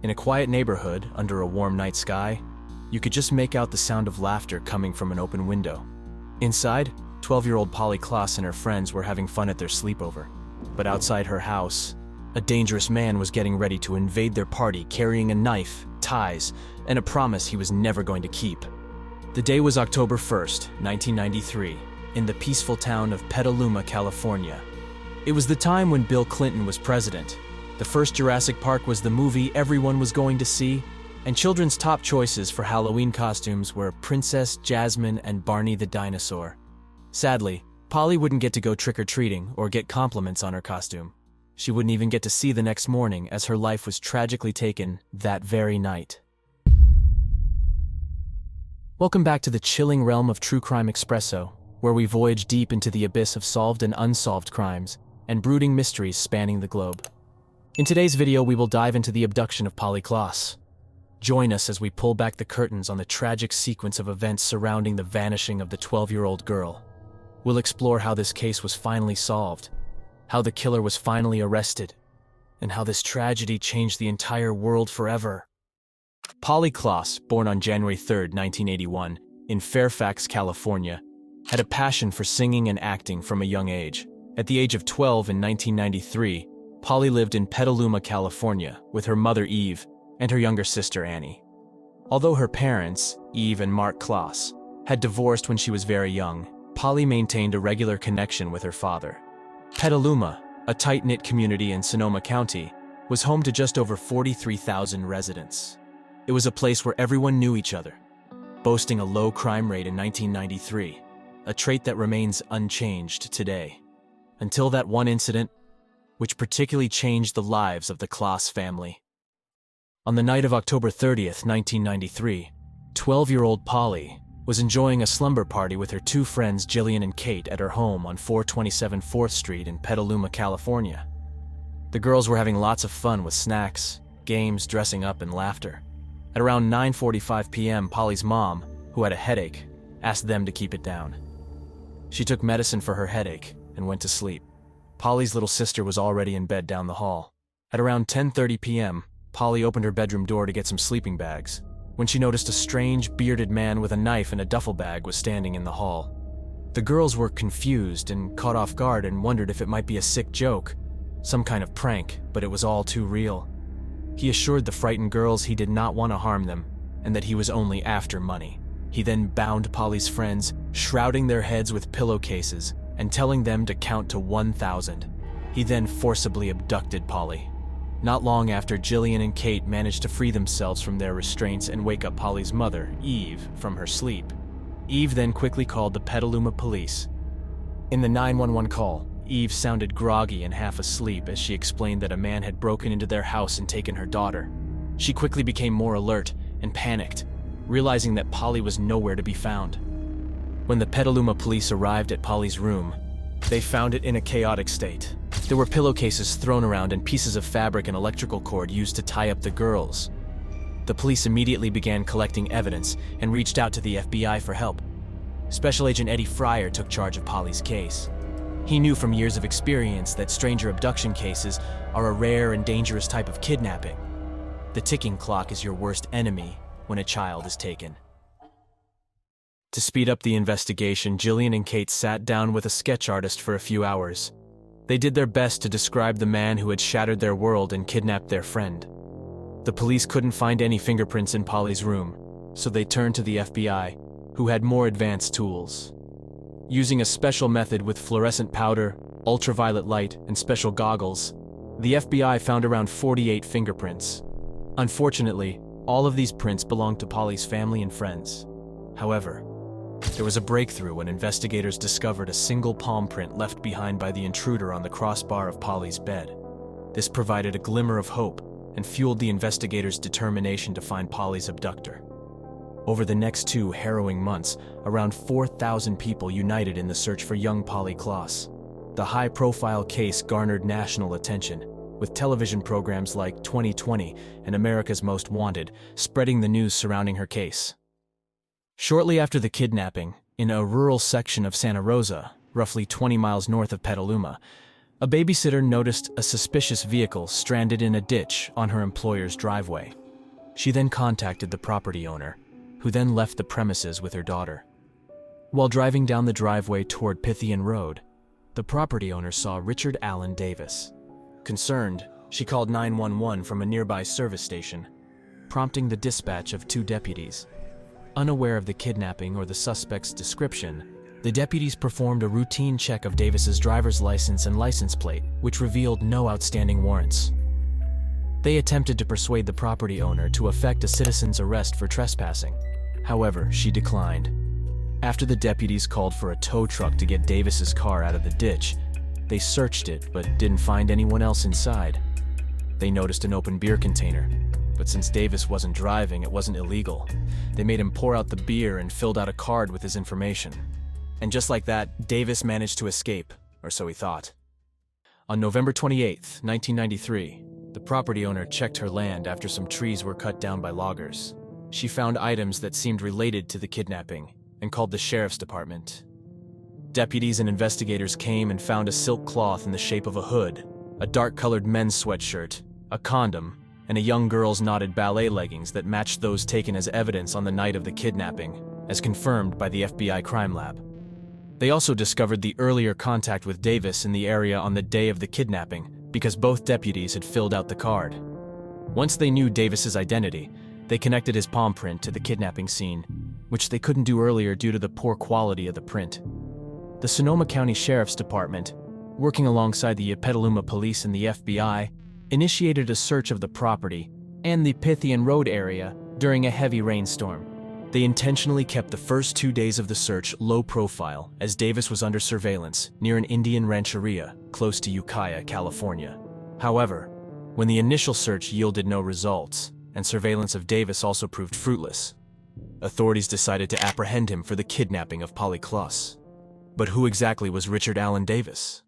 In a quiet neighborhood, under a warm night sky, you could just make out the sound of laughter coming from an open window. Inside, 12-year-old Polly Klaas and her friends were having fun at their sleepover. But outside her house, a dangerous man was getting ready to invade their party, carrying a knife, ties, and a promise he was never going to keep. The day was October 1st, 1993, in the peaceful town of Petaluma, California. It was the time when Bill Clinton was president. The first Jurassic Park was the movie everyone was going to see, and children's top choices for Halloween costumes were Princess Jasmine and Barney the dinosaur. Sadly, Polly wouldn't get to go trick-or-treating or get compliments on her costume. She wouldn't even get to see the next morning, as her life was tragically taken that very night. Welcome back to the chilling realm of True Crime Expresso, where we voyage deep into the abyss of solved and unsolved crimes and brooding mysteries spanning the globe. In today's video, we will dive into the abduction of Polly Klaas. Join us as we pull back the curtains on the tragic sequence of events surrounding the vanishing of the 12-year-old girl. We'll explore how this case was finally solved, how the killer was finally arrested, and how this tragedy changed the entire world forever. Polly Klaas, born on January 3, 1981, in Fairfax, California, had a passion for singing and acting from a young age. At the age of 12 in 1993, Polly lived in Petaluma, California, with her mother Eve and her younger sister Annie. Although her parents, Eve and Mark Klaas, had divorced when she was very young, Polly maintained a regular connection with her father. Petaluma, a tight-knit community in Sonoma County, was home to just over 43,000 residents. It was a place where everyone knew each other, boasting a low crime rate in 1993, a trait that remains unchanged today. Until that one incident, which particularly changed the lives of the Klaas family. On the night of October 30th, 1993, 12-year-old Polly was enjoying a slumber party with her two friends Jillian and Kate at her home on 427 4th Street in Petaluma, California. The girls were having lots of fun with snacks, games, dressing up, and laughter. At around 9:45 p.m., Polly's mom, who had a headache, asked them to keep it down. She took medicine for her headache and went to sleep. Polly's little sister was already in bed down the hall. At around 10:30 p.m., Polly opened her bedroom door to get some sleeping bags, when she noticed a strange, bearded man with a knife and a duffel bag was standing in the hall. The girls were confused and caught off guard and wondered if it might be a sick joke, some kind of prank, but it was all too real. He assured the frightened girls he did not want to harm them and that he was only after money. He then bound Polly's friends, shrouding their heads with pillowcases and telling them to count to 1,000. He then forcibly abducted Polly. Not long after, Jillian and Kate managed to free themselves from their restraints and wake up Polly's mother, Eve, from her sleep. Eve then quickly called the Petaluma police. In the 911 call, Eve sounded groggy and half asleep as she explained that a man had broken into their house and taken her daughter. She quickly became more alert and panicked, realizing that Polly was nowhere to be found. When the Petaluma police arrived at Polly's room, they found it in a chaotic state. There were pillowcases thrown around and pieces of fabric and electrical cord used to tie up the girls. The police immediately began collecting evidence and reached out to the FBI for help. Special Agent Eddie Fryer took charge of Polly's case. He knew from years of experience that stranger abduction cases are a rare and dangerous type of kidnapping. The ticking clock is your worst enemy when a child is taken. To speed up the investigation, Jillian and Kate sat down with a sketch artist for a few hours. They did their best to describe the man who had shattered their world and kidnapped their friend. The police couldn't find any fingerprints in Polly's room, so they turned to the FBI, who had more advanced tools. Using a special method with fluorescent powder, ultraviolet light, and special goggles, the FBI found around 48 fingerprints. Unfortunately, all of these prints belonged to Polly's family and friends. However, there was a breakthrough when investigators discovered a single palm print left behind by the intruder on the crossbar of Polly's bed. This provided a glimmer of hope and fueled the investigators' determination to find Polly's abductor. Over the next 2 harrowing months, around 4,000 people united in the search for young Polly Klaas. The high-profile case garnered national attention, with television programs like 2020 and America's Most Wanted spreading the news surrounding her case. Shortly after the kidnapping, in a rural section of Santa Rosa, roughly 20 miles north of Petaluma, A babysitter noticed a suspicious vehicle stranded in a ditch on her employer's driveway. She then contacted the property owner, who then left the premises with her daughter. While driving down the driveway toward Pythian Road, the property owner saw Richard Allen Davis. Concerned, she called 911 from a nearby service station, prompting the dispatch of 2 deputies. Unaware of the kidnapping or the suspect's description, the deputies performed a routine check of Davis's driver's license and license plate, which revealed no outstanding warrants. They attempted to persuade the property owner to effect a citizen's arrest for trespassing. However, she declined. After the deputies called for a tow truck to get Davis's car out of the ditch, they searched it but didn't find anyone else inside. They noticed an open beer container, but since Davis wasn't driving, it wasn't illegal. They made him pour out the beer and filled out a card with his information. And just like that, Davis managed to escape, or so he thought. On November 28, 1993, the property owner checked her land after some trees were cut down by loggers. She found items that seemed related to the kidnapping and called the sheriff's department. Deputies and investigators came and found a silk cloth in the shape of a hood, a dark-colored men's sweatshirt, a condom, and a young girl's knotted ballet leggings that matched those taken as evidence on the night of the kidnapping, as confirmed by the FBI crime lab. They also discovered the earlier contact with Davis in the area on the day of the kidnapping because both deputies had filled out the card. Once they knew Davis's identity, they connected his palm print to the kidnapping scene, which they couldn't do earlier due to the poor quality of the print. The Sonoma County Sheriff's Department, working alongside the Petaluma Police and the FBI, initiated a search of the property and the Pythian Road area during a heavy rainstorm. They intentionally kept the first 2 days of the search low profile as Davis was under surveillance near an Indian rancheria close to Ukiah, California. However, when the initial search yielded no results and surveillance of Davis also proved fruitless, authorities decided to apprehend him for the kidnapping of Polly Klaas. But who exactly was Richard Allen Davis?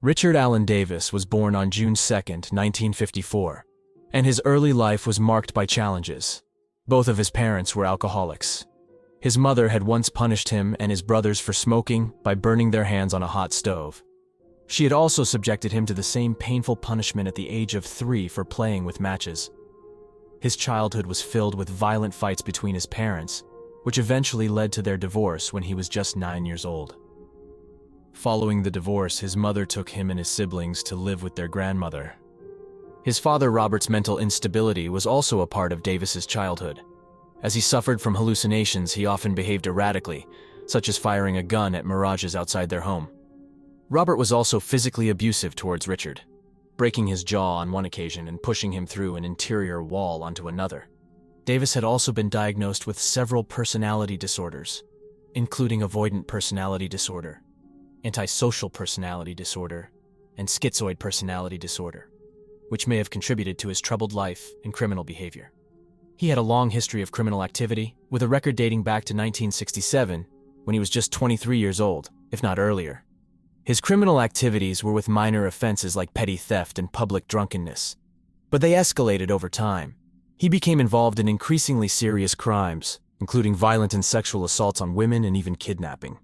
Richard Allen Davis was born on June 2, 1954, and his early life was marked by challenges. Both of his parents were alcoholics. His mother had once punished him and his brothers for smoking by burning their hands on a hot stove. She had also subjected him to the same painful punishment at the age of 3 for playing with matches. His childhood was filled with violent fights between his parents, which eventually led to their divorce when he was just 9 years old. Following the divorce, his mother took him and his siblings to live with their grandmother. His father Robert's mental instability was also a part of Davis's childhood. As he suffered from hallucinations, he often behaved erratically, such as firing a gun at mirages outside their home. Robert was also physically abusive towards Richard, breaking his jaw on one occasion and pushing him through an interior wall onto another. Davis had also been diagnosed with several personality disorders, including avoidant personality disorder, antisocial personality disorder, and schizoid personality disorder, which may have contributed to his troubled life and criminal behavior. He had a long history of criminal activity, with a record dating back to 1967, when he was just 23 years old, if not earlier. His criminal activities were with minor offenses like petty theft and public drunkenness, but they escalated over time. He became involved in increasingly serious crimes, including violent and sexual assaults on women and even kidnapping.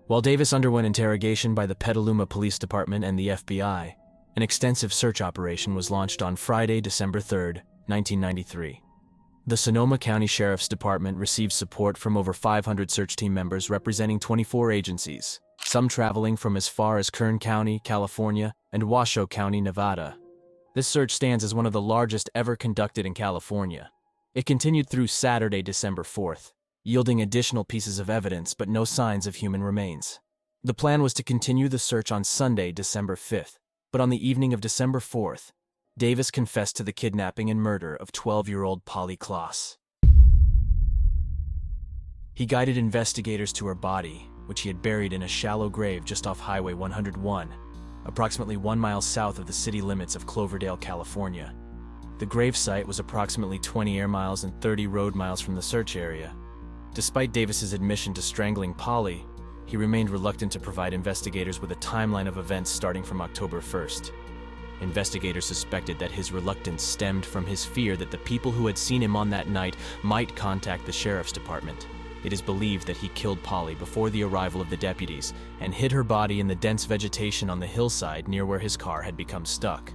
While Davis underwent interrogation by the Petaluma Police Department and the FBI, an extensive search operation was launched on Friday, December 3, 1993. The Sonoma County Sheriff's Department received support from over 500 search team members representing 24 agencies, some traveling from as far as Kern County, California, and Washoe County, Nevada. This search stands as one of the largest ever conducted in California. It continued through Saturday, December 4th, yielding additional pieces of evidence but no signs of human remains. The plan was to continue the search on Sunday, December 5th, but on the evening of December 4th, Davis confessed to the kidnapping and murder of 12-year-old Polly Klaas. He guided investigators to her body, which he had buried in a shallow grave just off Highway 101, approximately 1 mile south of the city limits of Cloverdale, California. The grave site was approximately 20 air miles and 30 road miles from the search area. Despite Davis's admission to strangling Polly, he remained reluctant to provide investigators with a timeline of events starting from October 1st. Investigators suspected that his reluctance stemmed from his fear that the people who had seen him on that night might contact the sheriff's department. it is believed that he killed Polly before the arrival of the deputies and hid her body in the dense vegetation on the hillside near where his car had become stuck.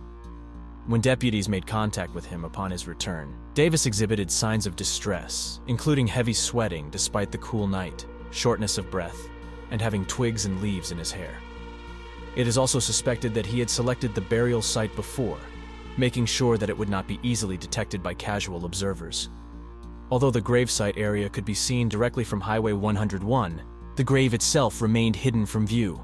When deputies made contact with him upon his return, Davis exhibited signs of distress, including heavy sweating despite the cool night, shortness of breath, and having twigs and leaves in his hair. It is also suspected that he had selected the burial site before, making sure that it would not be easily detected by casual observers. Although the gravesite area could be seen directly from Highway 101, the grave itself remained hidden from view.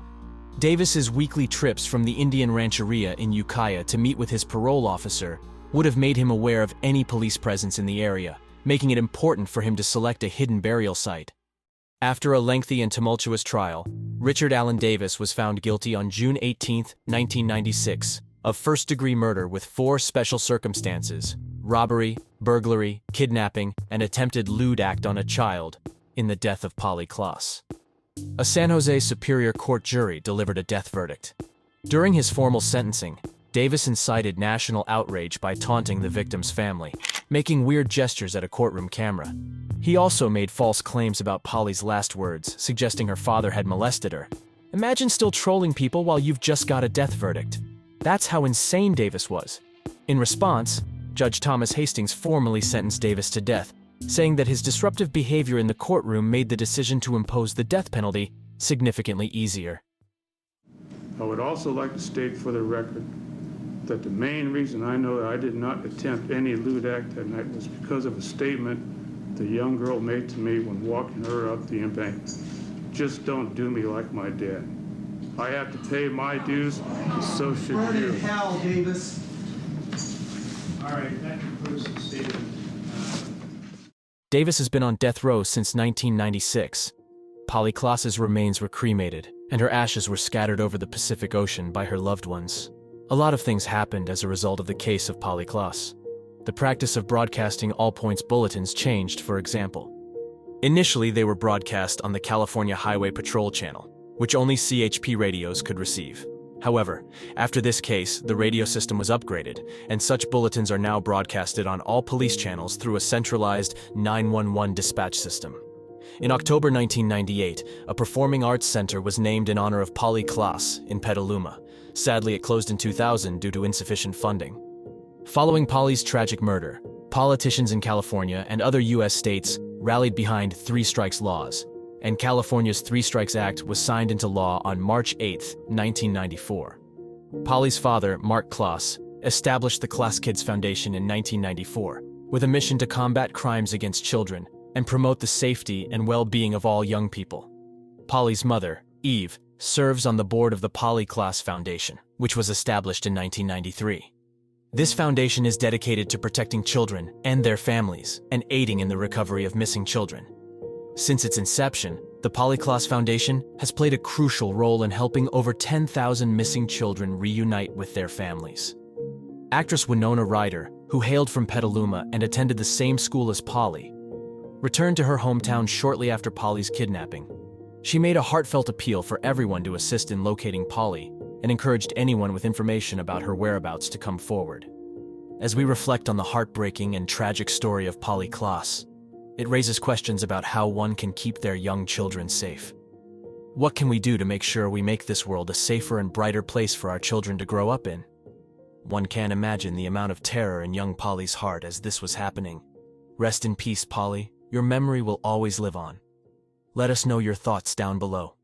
Davis's weekly trips from the Indian Rancheria in Ukiah to meet with his parole officer would have made him aware of any police presence in the area, making it important for him to select a hidden burial site. After a lengthy and tumultuous trial, Richard Allen Davis was found guilty on June 18, 1996, of first-degree murder with 4 special circumstances: robbery, burglary, kidnapping, and attempted lewd act on a child in the death of Polly Klaas. A San Jose Superior Court jury delivered a death verdict. During his formal sentencing, Davis incited national outrage by taunting the victim's family, making weird gestures at a courtroom camera. He also made false claims about Polly's last words, suggesting her father had molested her. Imagine still trolling people while you've just got a death verdict. That's how insane Davis was. In response, Judge Thomas Hastings formally sentenced Davis to death, saying that his disruptive behavior in the courtroom made the decision to impose the death penalty significantly easier. I would also like to state for the record that the main reason I know that I did not attempt any lewd act that night was because of a statement the young girl made to me when walking her up the embankment. Just don't do me like my dad. I have to pay my dues, and so should you. Burn in hell, Davis. All right, that concludes the statement. Davis has been on death row since 1996. Polly Klaas's remains were cremated, and her ashes were scattered over the Pacific Ocean by her loved ones. A lot of things happened as a result of the case of Polly Klaas. The practice of broadcasting all points bulletins changed, for example. Initially, they were broadcast on the California Highway Patrol channel, which only CHP radios could receive. However, after this case, the radio system was upgraded, and such bulletins are now broadcasted on all police channels through a centralized 911 dispatch system. In October 1998, a performing arts center was named in honor of Polly Klaas in Petaluma. Sadly, it closed in 2000 due to insufficient funding. Following Polly's tragic murder, politicians in California and other U.S. states rallied behind 3 strikes laws, and California's 3 Strikes Act was signed into law on March 8, 1994. Polly's father, Mark Klaas, established the KlaasKids Foundation in 1994, with a mission to combat crimes against children and promote the safety and well-being of all young people. Polly's mother, Eve, serves on the board of the Polly Klaas Foundation, which was established in 1993. This foundation is dedicated to protecting children and their families and aiding in the recovery of missing children. Since its inception, the Polly Klaas Foundation has played a crucial role in helping over 10,000 missing children reunite with their families. Actress Winona Ryder, who hailed from Petaluma and attended the same school as Polly, returned to her hometown shortly after Polly's kidnapping. She made a heartfelt appeal for everyone to assist in locating Polly and encouraged anyone with information about her whereabouts to come forward. As we reflect on the heartbreaking and tragic story of Polly Klaas, it raises questions about how one can keep their young children safe. What can we do to make sure we make this world a safer and brighter place for our children to grow up in? One can't imagine the amount of terror in young Polly's heart as this was happening. Rest in peace, Polly. Your memory will always live on. Let us know your thoughts down below.